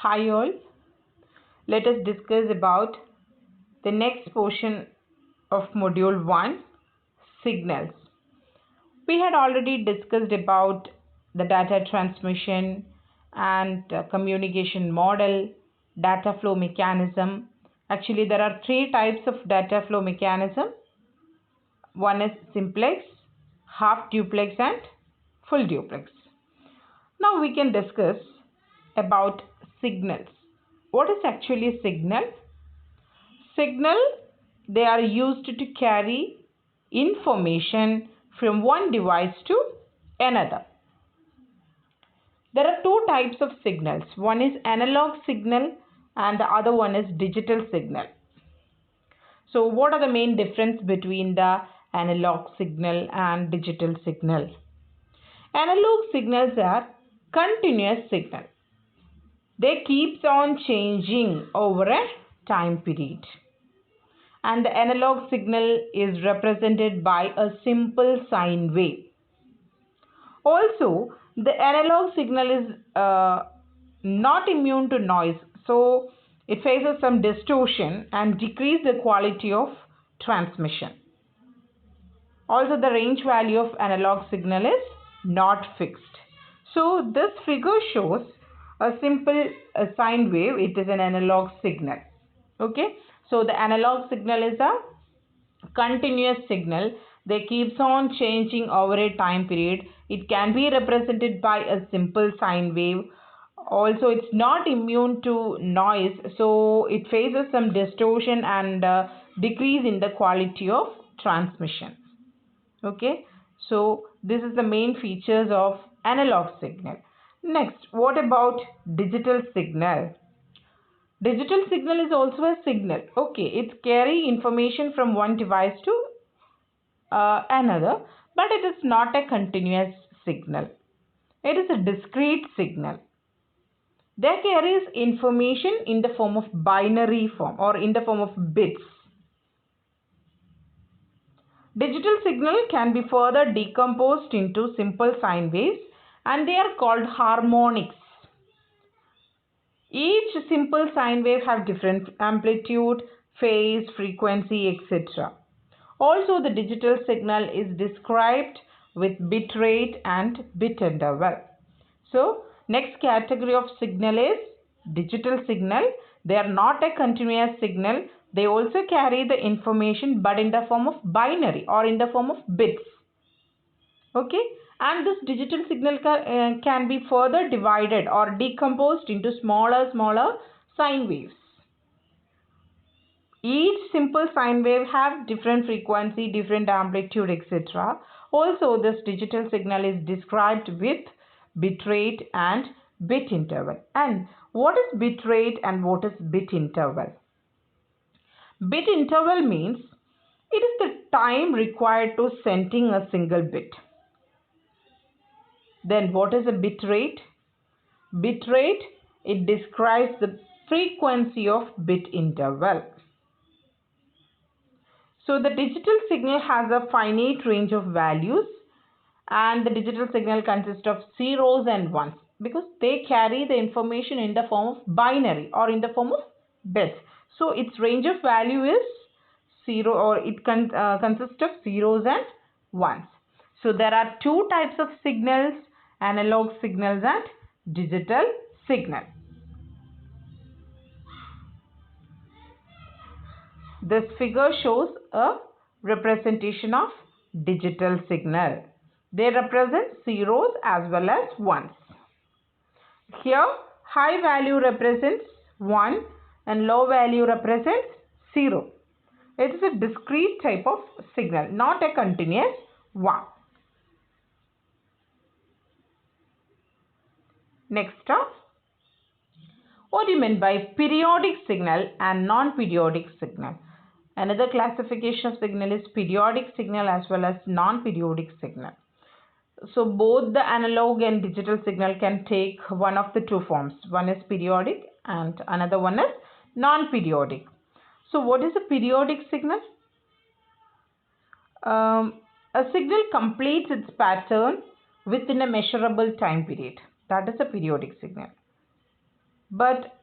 Hi all, let us discuss about the next portion of module 1, signals. We had already discussed about the data transmission and communication model, data flow mechanism. Actually, there are three types of data flow mechanism. One is simplex, half duplex and full duplex. Now we can discuss about signals. What is actually a signal? Signal, they are used to carry information from one device to another. There are two types of signals. One is analog signal and the other one is digital signal. So what are the main difference between the analog signal and digital signal? Analog signals are continuous signal. They keeps on changing over a time period. And the analog signal is represented by a simple sine wave. Also, the analog signal is not immune to noise, so it faces some distortion and decrease the quality of transmission. Also, the range value of analog signal is not fixed. So this figure shows a simple sine wave. It is an analog signal. Okay, so the analog signal is a continuous signal. They keeps on changing over a time period. It can be represented by a simple sine wave. Also, it's not immune to noise, so it faces some distortion and decrease in the quality of transmission. Okay, so this is the main features of analog signal. Next, what about digital signal? Digital signal is also a signal. Okay, it carry information from one device to another, but it is not a continuous signal. It is a discrete signal. They carries information in the form of binary form or in the form of bits. Digital signal can be further decomposed into simple sine waves and they are called harmonics. Each simple sine wave have different amplitude, phase, frequency, etc. Also, the digital signal is described with bit rate and bit interval. So, next category of signal is digital signal. They are not a continuous signal. They also carry the information but in the form of binary or in the form of bits. Okay, and this digital signal can be further divided or decomposed into smaller sine waves. Each simple sine wave have different frequency, different amplitude, etc. Also, this digital signal is described with bit rate and bit interval. And what is bit rate and what is bit interval? Bit interval means it is the time required to sending a single bit. Then what is a bit rate? Bit rate, it describes the frequency of bit interval. So the digital signal has a finite range of values and the digital signal consists of zeros and ones because they carry the information in the form of binary or in the form of bits. So its range of value is 0 or it consists of zeros and ones. So there are two types of signals, analog signals and digital signal. This figure shows a representation of digital signal. They represent zeros as well as ones. Here, high value represents 1 and low value represents 0. It is a discrete type of signal, not a continuous one. Next up, what do you mean by periodic signal and non-periodic signal? Another classification of signal is periodic signal as well as non-periodic signal. So both the analog and digital signal can take one of the two forms. One is periodic and another one is non-periodic. So what is a periodic signal? A signal completes its pattern within a measurable time period. That is a periodic signal. but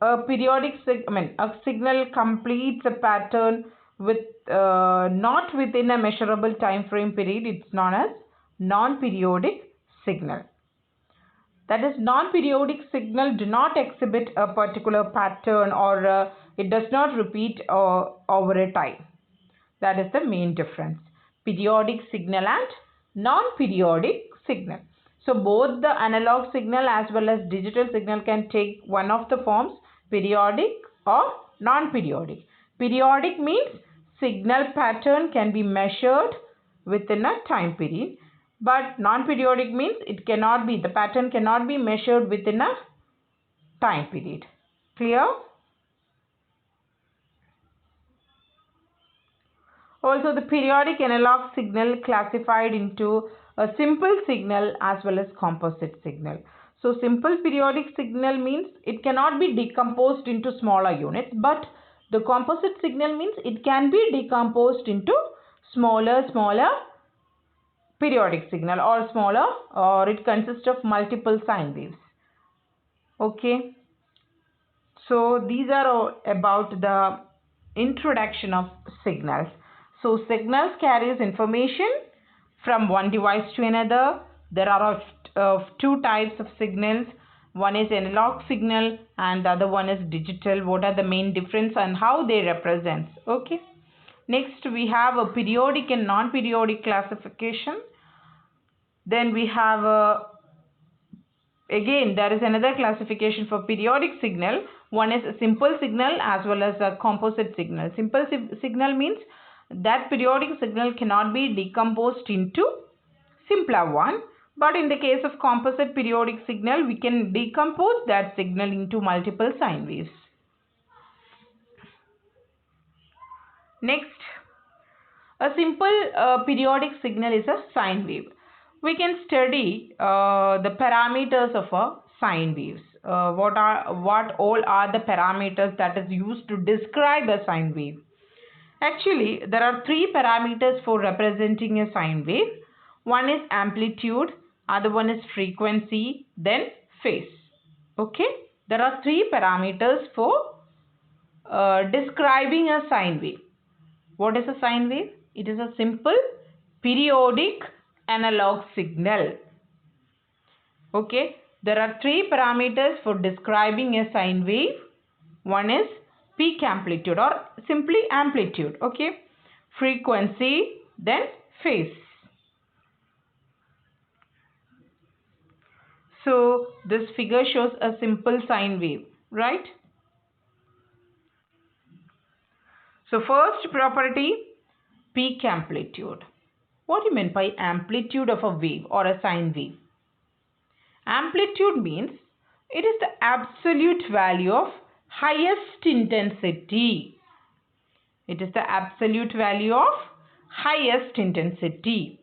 a a signal completes a pattern with not within a measurable time frame period. It's known as non-periodic signal. That is, non-periodic signal do not exhibit a particular pattern, or it does not repeat over a time. That is the main difference. Periodic signal and non-periodic signal. So both the analog signal as well as digital signal can take one of the forms, periodic or non-periodic. Periodic means signal pattern can be measured within a time period, but non-periodic means the pattern cannot be measured within a time period. Clear? Also, the periodic analog signal classified into a simple signal as well as composite signal. So, simple periodic signal means it cannot be decomposed into smaller units, but the composite signal means it can be decomposed into smaller periodic signal, or smaller, or it consists of multiple sine waves. Okay. So, these are all about the introduction of signals. So, signals carries information from one device to another. There are two types of signals. One is analog signal and the other one is digital. What are the main difference and how they represent? Okay. Next, we have a periodic and non-periodic classification. Then we have again, there is another classification for periodic signal. One is a simple signal as well as a composite signal. Simple signal means that periodic signal cannot be decomposed into simpler one. But in the case of composite periodic signal, we can decompose that signal into multiple sine waves. Next, a simple periodic signal is a sine wave. We can study the parameters of a sine waves. What all are the parameters that is used to describe a sine wave? Actually, there are three parameters for representing a sine wave. One is amplitude, other one is frequency, then phase. Okay, there are three parameters for describing a sine wave. What is a sine wave? It is a simple periodic analog signal. Okay, there are three parameters for describing a sine wave. One is peak amplitude, or simply amplitude. Okay, frequency, then phase. So this figure shows a simple sine wave, right? So first property, peak amplitude. What do you mean by amplitude of a wave or a sine wave? Amplitude means it is the absolute value of highest intensity. It is the absolute value of highest intensity.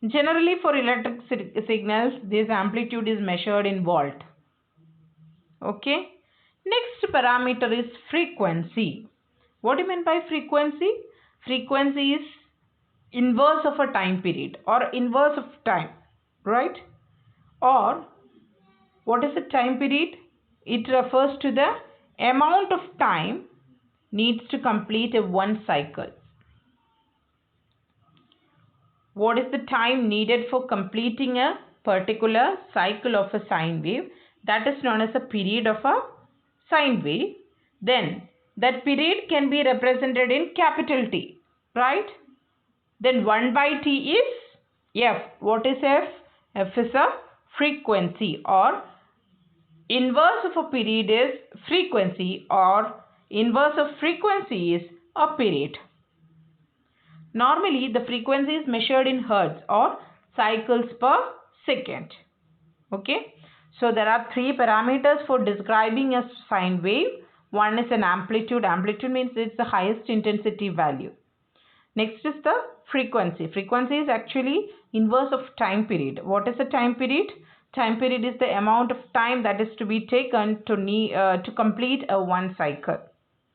Generally, for electric signals, this amplitude is measured in volt. Okay. Next parameter is frequency. What do you mean by frequency? Frequency is inverse of a time period, or inverse of time, right? Or what is the time period? It refers to the amount of time needs to complete a one cycle. What is the time needed for completing a particular cycle of a sine wave? That is known as a period of a sine wave. Then that period can be represented in capital T, right? Then 1 by T is F. What is F? F is a frequency, or inverse of a period is frequency, or inverse of frequency is a period. Normally, the frequency is measured in hertz, or cycles per second. Okay. So, there are three parameters for describing a sine wave. One is an amplitude. Amplitude means it's the highest intensity value. Next is the frequency. Frequency is actually inverse of time period. What is the time period? Time period is the amount of time that is to be taken to complete a one cycle.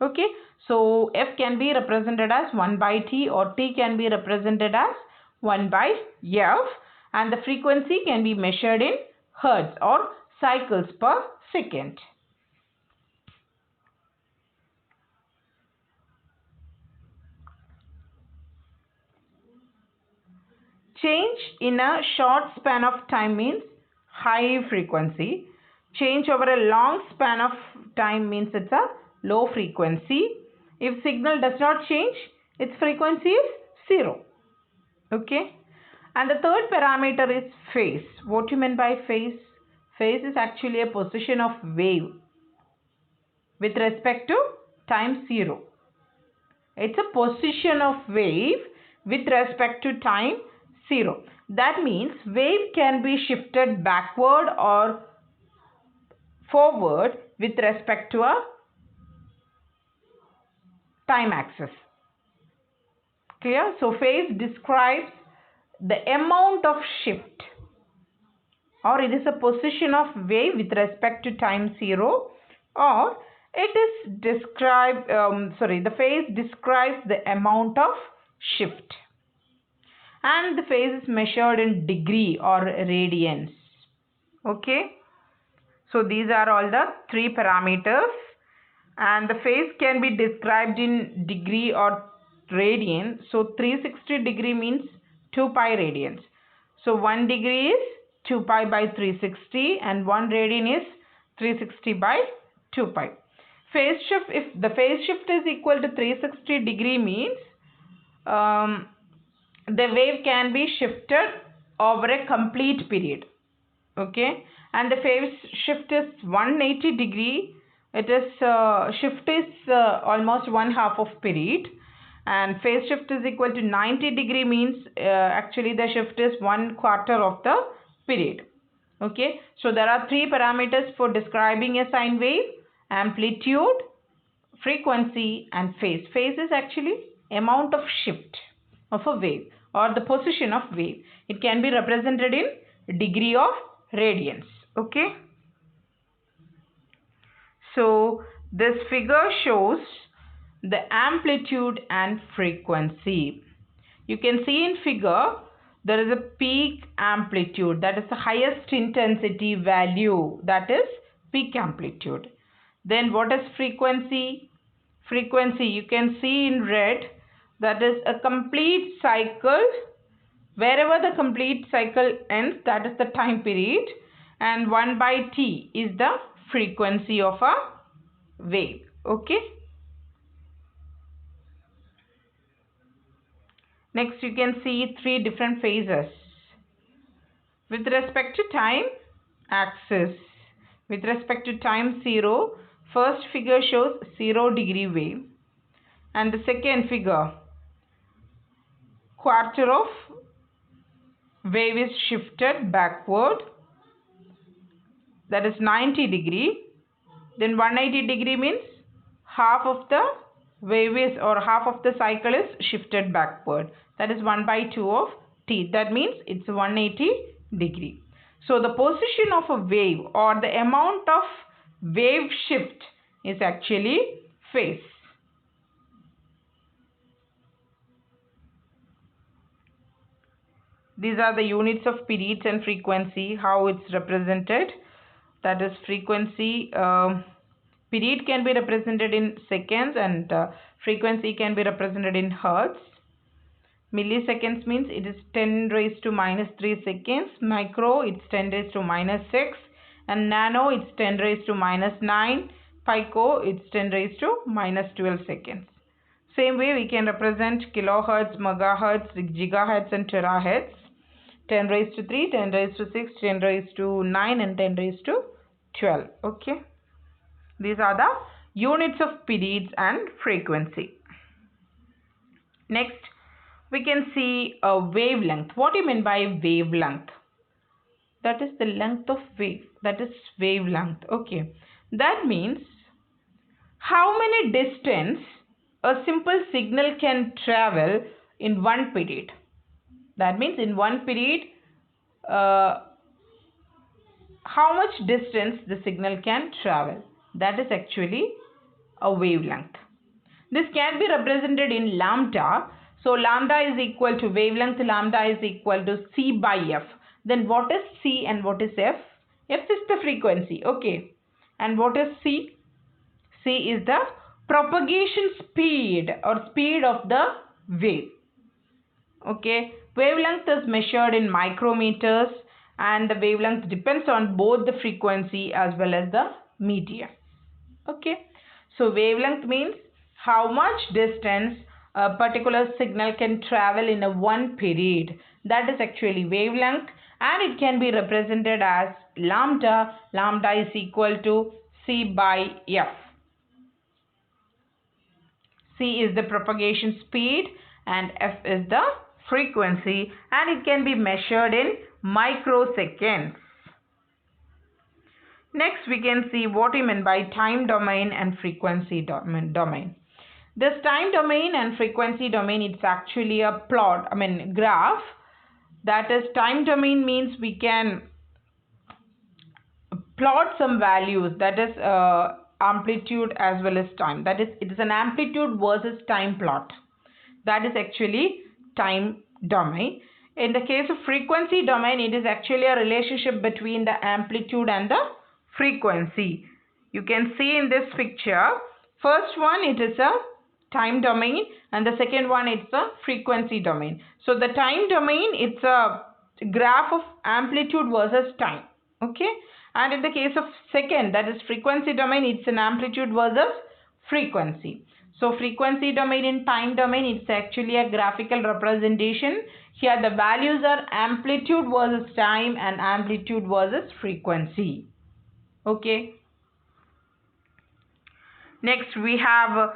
Okay. So, F can be represented as 1 by T, or T can be represented as 1 by F, and the frequency can be measured in hertz, or cycles per second. Change in a short span of time means high frequency. Change over a long span of time means it's a low frequency. If signal does not change, its frequency is 0. Okay. And the third parameter is phase. What do you mean by phase? Phase is actually a position of wave with respect to time 0. It's a position of wave with respect to time 0. That means wave can be shifted backward or forward with respect to a time axis. Clear? So phase describes the amount of shift, or it is a position of wave with respect to time 0, or it is described, the phase describes the amount of shift. And the phase is measured in degree or radians. Okay. So these are all the three parameters, and the phase can be described in degree or radian. So 360 degree means 2 pi radians. So 1 degree is 2 pi by 360 and 1 radian is 360 by 2 pi. Phase shift, if the phase shift is equal to 360 degree means the wave can be shifted over a complete period. Okay, and the phase shift is 180 degree. It is shift is almost 1/2 of period, and phase shift is equal to 90 degree means actually the shift is 1/4 of the period. Okay, so there are three parameters for describing a sine wave: amplitude, frequency, and phase. Phase is actually amount of shift of a wave or the position of wave. It can be represented in degree of radians. Okay, so this figure shows the amplitude and frequency. You can see in figure there is a peak amplitude, that is the highest intensity value, that is peak amplitude. Then what is frequency? Frequency, you can see in red, that is a complete cycle. Wherever the complete cycle ends, that is the time period, and 1 by t is the frequency of a wave. Okay. Next you can see three different phases. With respect to time axis, with respect to time 0, first figure shows 0 degree wave, and the second figure, quarter of wave is shifted backward, that is 90 degree. Then 180 degree means half of the wave is, or half of the cycle is shifted backward, that is 1 by 2 of t. That means it's 180 degree. So the position of a wave or the amount of wave shift is actually phase. These are the units of periods and frequency, how it's represented. That is frequency, period can be represented in seconds, and frequency can be represented in hertz. Milliseconds means it is 10 raised to minus 3 seconds. Micro, it's 10 raised to minus 6. And nano, it's 10 raised to minus 9. Pico, it's 10 raised to minus 12 seconds. Same way we can represent kilohertz, megahertz, gigahertz and terahertz. 10 raised to 3, 10 raised to 6, 10 raised to 9 and 10 raised to 12. Okay. These are the units of periods and frequency. Next, we can see a wavelength. What do you mean by wavelength? That is the length of wave. That is wavelength. Okay. That means how many distance a simple signal can travel in one period. That means in one period, how much distance the signal can travel. That is actually a wavelength. This can be represented in lambda. So lambda is equal to wavelength, lambda is equal to c by f. Then what is c and what is f? F is the frequency. Okay. And what is C? C is the propagation speed or speed of the wave. Okay. Wavelength is measured in micrometers, and the wavelength depends on both the frequency as well as the medium. Okay. So wavelength means how much distance a particular signal can travel in a one period. That is actually wavelength, and it can be represented as lambda. Lambda is equal to C by F. C is the propagation speed and F is the frequency, and it can be measured in microseconds. Next, we can see what we mean by time domain and frequency domain. This time domain and frequency domain, it's actually a graph. That is, time domain means we can plot some values, that is amplitude as well as time. That is, it is an amplitude versus time plot. That is actually time domain. In the case of frequency domain, it is actually a relationship between the amplitude and the frequency. You can see in this picture, first one it is a time domain and the second one it's a frequency domain. So the time domain, it's a graph of amplitude versus time. Okay. And in the case of second, that is frequency domain, it's an amplitude versus frequency. So frequency domain and time domain, it's actually a graphical representation. Here the values are amplitude versus time and amplitude versus frequency. Okay. Next we have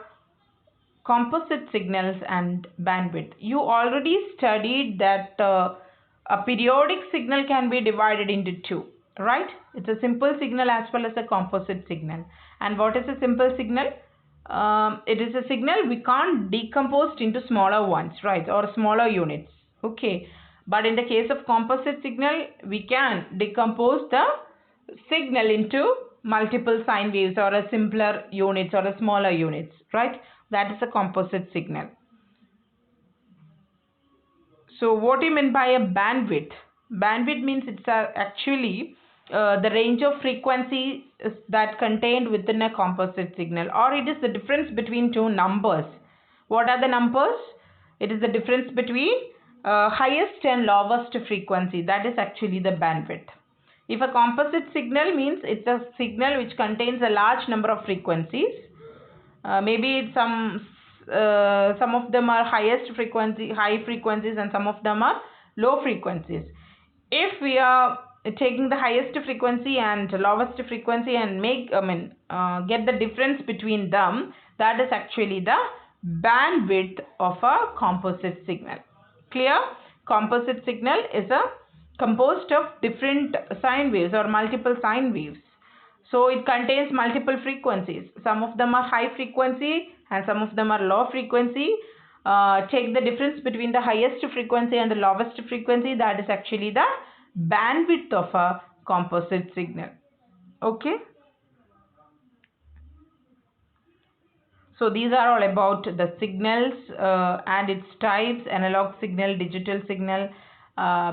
composite signals and bandwidth. You already studied that a periodic signal can be divided into two, right? It's a simple signal as well as a composite signal. And what is a simple signal? It is a signal we can't decompose into smaller ones, right, or smaller units. Okay. But in the case of composite signal, we can decompose the signal into multiple sine waves or a simpler units or a smaller units, right? That is a composite signal. So what do you mean by a bandwidth? Bandwidth means it's actually the range of frequency that contained within a composite signal, or it is the difference between two numbers. What are the numbers? It is the difference between highest and lowest frequency. That is actually the bandwidth. If a composite signal means it's a signal which contains a large number of frequencies. Maybe some of them are high frequencies, and some of them are low frequencies. If we are taking the highest frequency and lowest frequency and get the difference between them, that is actually the bandwidth of a composite signal. Clear? Composite signal is composed of different sine waves or multiple sine waves. So it contains multiple frequencies. Some of them are high frequency and some of them are low frequency. Take the difference between the highest frequency and the lowest frequency. That is actually the bandwidth of a composite signal. Okay. So these are all about the signals and its types: analog signal, digital signal,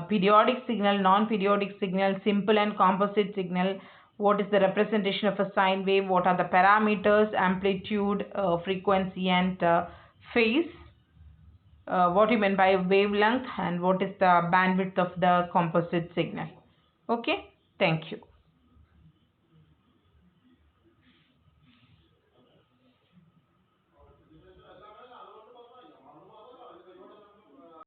periodic signal, non-periodic signal, simple and composite signal. What is the representation of a sine wave? What are the parameters? Amplitude, frequency and phase. What you mean by wavelength, and what is the bandwidth of the composite signal. Okay, thank you.